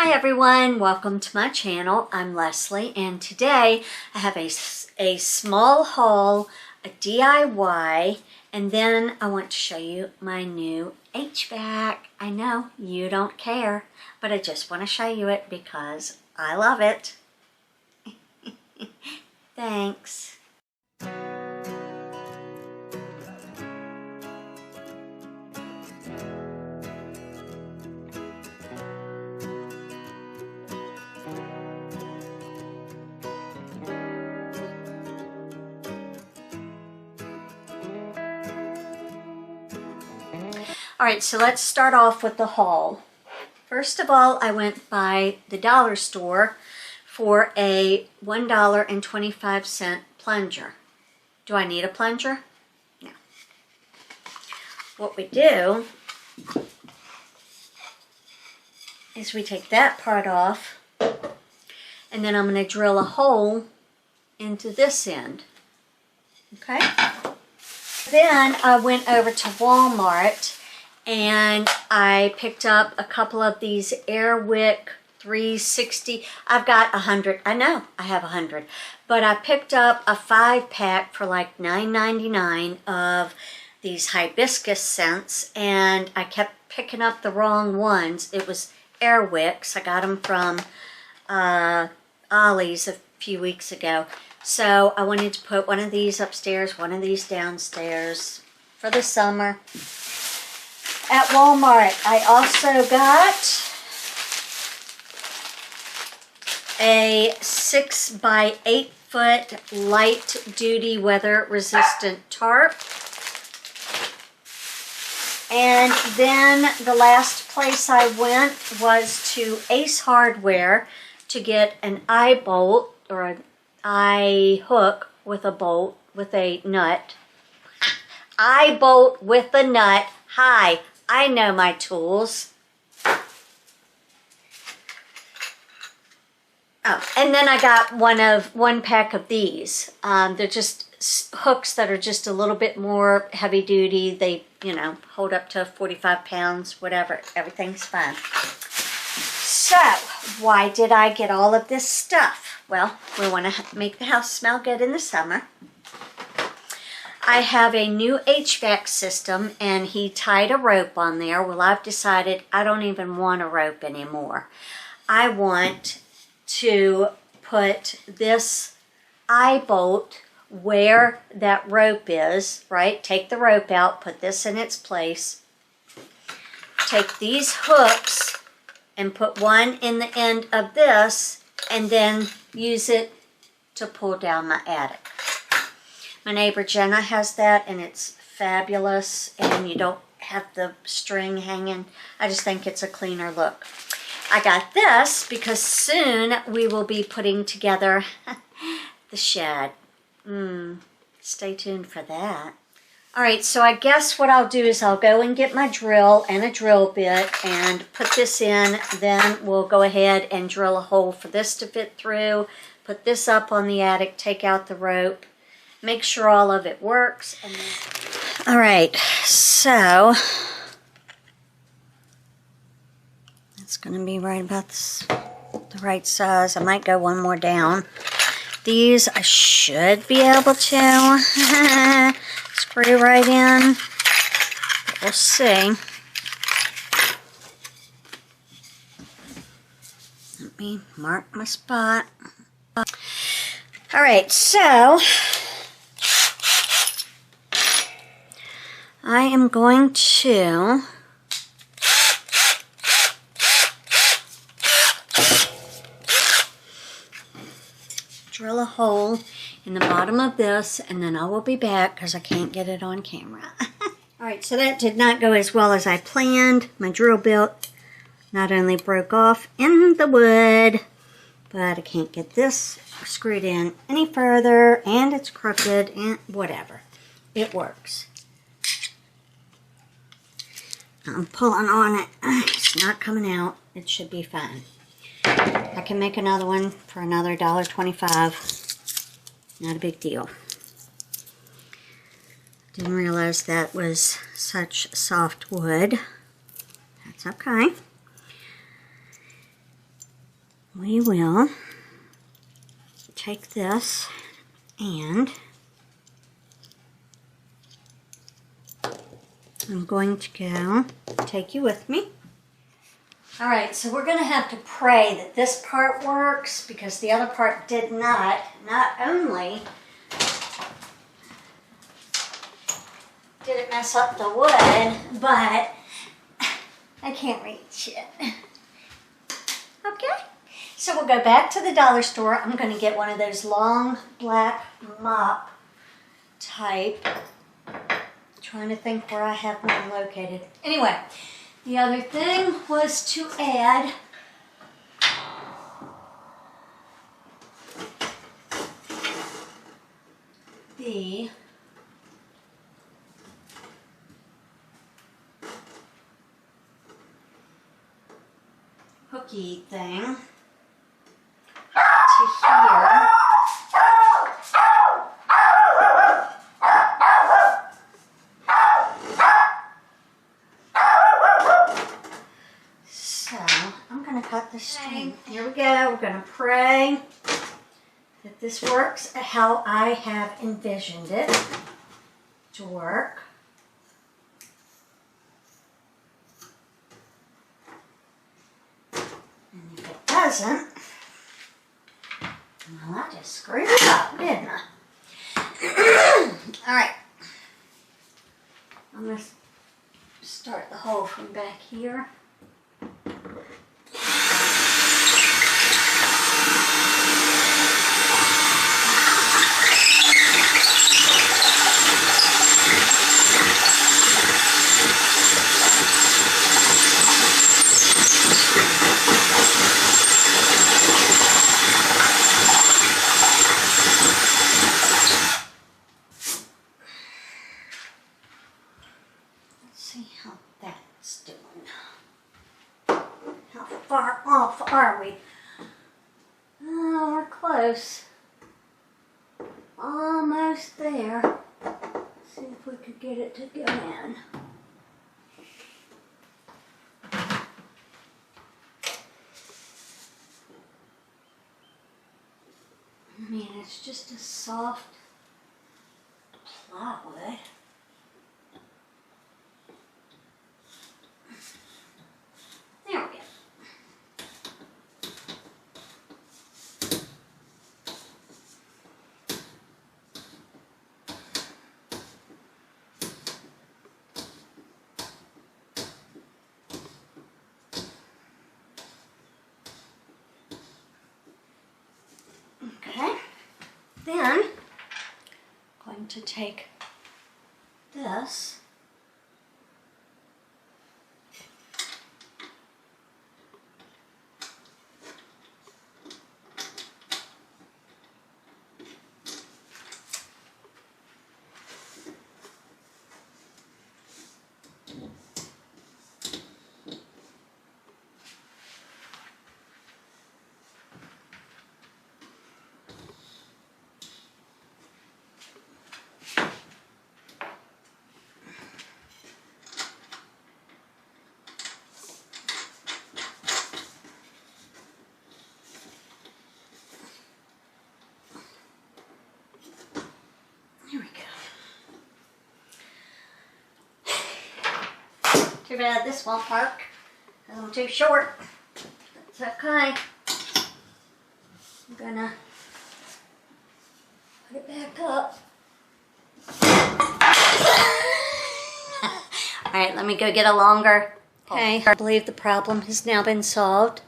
Hi everyone, welcome to my channel. I'm Leslie and today I have a small haul, a DIY, and then I want to show you my new HVAC. I know you don't care, but I just want to show you it because I love it. Thanks. Alright, so let's start off with the haul. First of all, I went by the dollar store for a $1.25 plunger. Do I need a plunger? No. What we do is we take that part off, and then I'm going to drill a hole into this end. Okay? Then I went over to Walmart and I picked up a couple of these Hvac 360. I've got 100. I know I have 100, but I picked up a 5-pack for like $9.99 of these hibiscus scents, and I kept picking up the wrong ones. It was Hvac. I got them from Ollie's a few weeks ago. So I wanted to put one of these upstairs, one of these downstairs for the summer. At Walmart, I also got a 6x8 foot light duty weather resistant tarp. And then the last place I went was to Ace Hardware to get an eye bolt or an eye hook with a bolt with a nut. Eye bolt with a nut. Hi, I know my tools. Oh, and then I got one pack of these. They're just hooks that are just a little bit more heavy duty. They, you know, hold up to 45 pounds, whatever. Everything's fine. So, why did I get all of this stuff? Well, we want to make the house smell good in the summer. I have a new HVAC system, and he tied a rope on there. Well, I've decided I don't even want a rope anymore. I want to put this eye bolt where that rope is, right? Take the rope out, put this in its place. Take these hooks and put one in the end of this, and then use it to pull down my attic. My neighbor Jenna has that, and it's fabulous, and you don't have the string hanging. I just think it's a cleaner look. I got this because soon we will be putting together the shed. Stay tuned for that. Alright, so I guess what I'll do is I'll go and get my drill and a drill bit and put this in. Then we'll go ahead and drill a hole for this to fit through. Put this up on the attic, take out the rope. Make sure all of it works. Alright, so that's going to be right about the right size. I might go one more down. These I should be able to screw right in. But we'll see. Let me mark my spot. Alright, so I am going to drill a hole in the bottom of this, and then I will be back because I can't get it on camera. Alright, so that did not go as well as I planned. My drill bit not only broke off in the wood, but I can't get this screwed in any further, and it's crooked, and whatever. It works. I'm pulling on it. It's not coming out. It should be fine. I can make another one for another $1.25. Not a big deal. Didn't realize that was such soft wood. That's okay. we will take this and I'm going to go take you with me. All right, so we're going to have to pray that this part works because the other part did not. Not only did it mess up the wood, but I can't reach it. Okay, so we'll go back to the dollar store. I'm going to get one of those long black mop type. Trying to think where I have one located. Anyway, the other thing was to add the hooky thing to here. So I'm going to cut the string. Here we go. We're going to pray that this works how I have envisioned it to work. And if it doesn't, well, I just screwed it up, didn't I? All right. I'm going to start the hole from back here. See how that's doing. How far off are we? Oh, we're close. Almost there. See if we could get it to go in. I mean, it's just a soft plywood. There we go. Okay. Then I'm going to take this . There we go. Too bad this won't work because I'm too short. That's okay. I'm gonna put it back up. All right, let me go get a longer. Okay, I believe the problem has now been solved.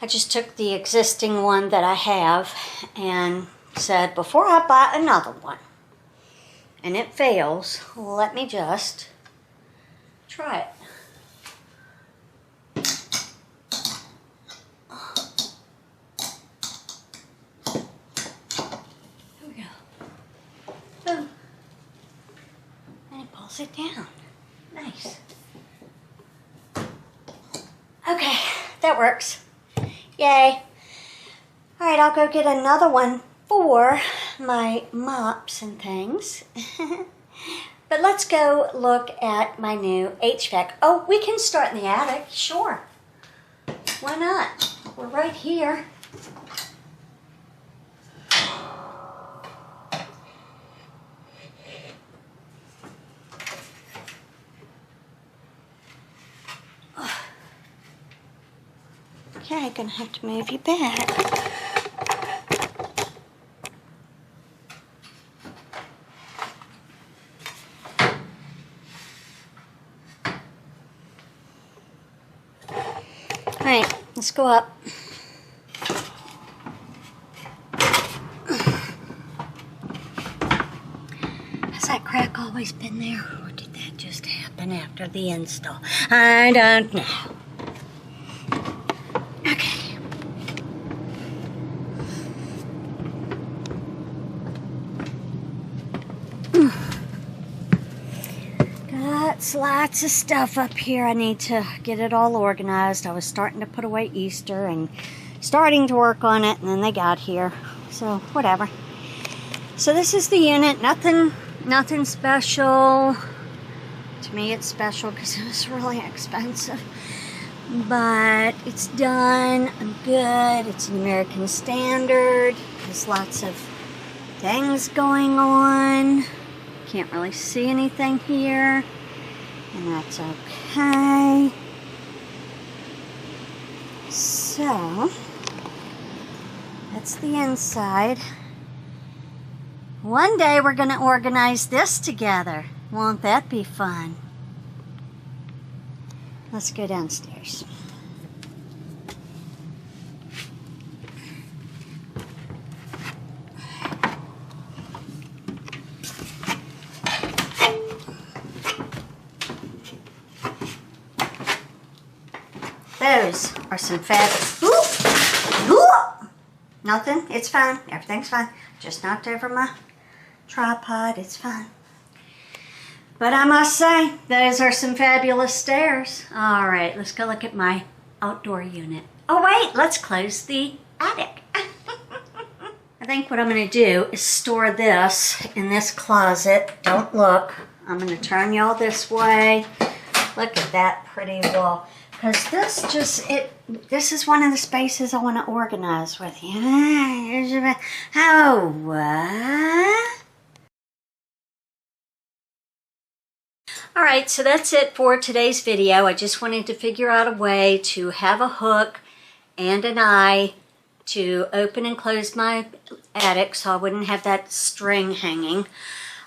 I just took the existing one that I have and said, before I buy another one, and it fails, let me just try it. Here we go. Boom. And it pulls it down. Nice. Okay, that works. Yay. All right, I'll go get another one for my mops and things. But let's go look at my new HVAC. Oh, we can start in the attic, sure. Why not? we're right here. Okay, gonna have to move you back. All right, let's go up. Has that crack always been there, or did that just happen after the install? I don't know. Okay. Got lots of stuff up here. I need to get it all organized. I was starting to put away Easter and starting to work on it, and then they got here. So, whatever. So this is the unit. Nothing special. To me it's special because it was really expensive. But it's done. I'm good. It's an American Standard. There's lots of things going on. Can't really see anything here. And that's okay. So, that's the inside. One day we're going to organize this together. Won't that be fun? Let's go downstairs. Those are some fabulous. Nothing. It's fine. Everything's fine. Just knocked over my tripod. It's fine. But I must say, those are some fabulous stairs. All right, let's go look at my outdoor unit. Oh wait, let's close the attic. I think what I'm going to do is store this in this closet. Don't look. I'm going to turn y'all this way. Look at that pretty wall. Because this is one of the spaces I want to organize with you. Oh, what? Alright, so that's it for today's video. I just wanted to figure out a way to have a hook and an eye to open and close my attic so I wouldn't have that string hanging.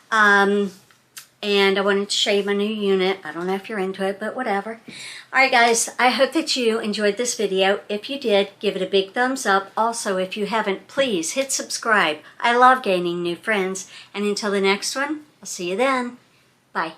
And I wanted to show you my new unit. I don't know if you're into it, but whatever. Alright guys, I hope that you enjoyed this video. If you did, give it a big thumbs up. Also, if you haven't, please hit subscribe. I love gaining new friends. And until the next one, I'll see you then. Bye.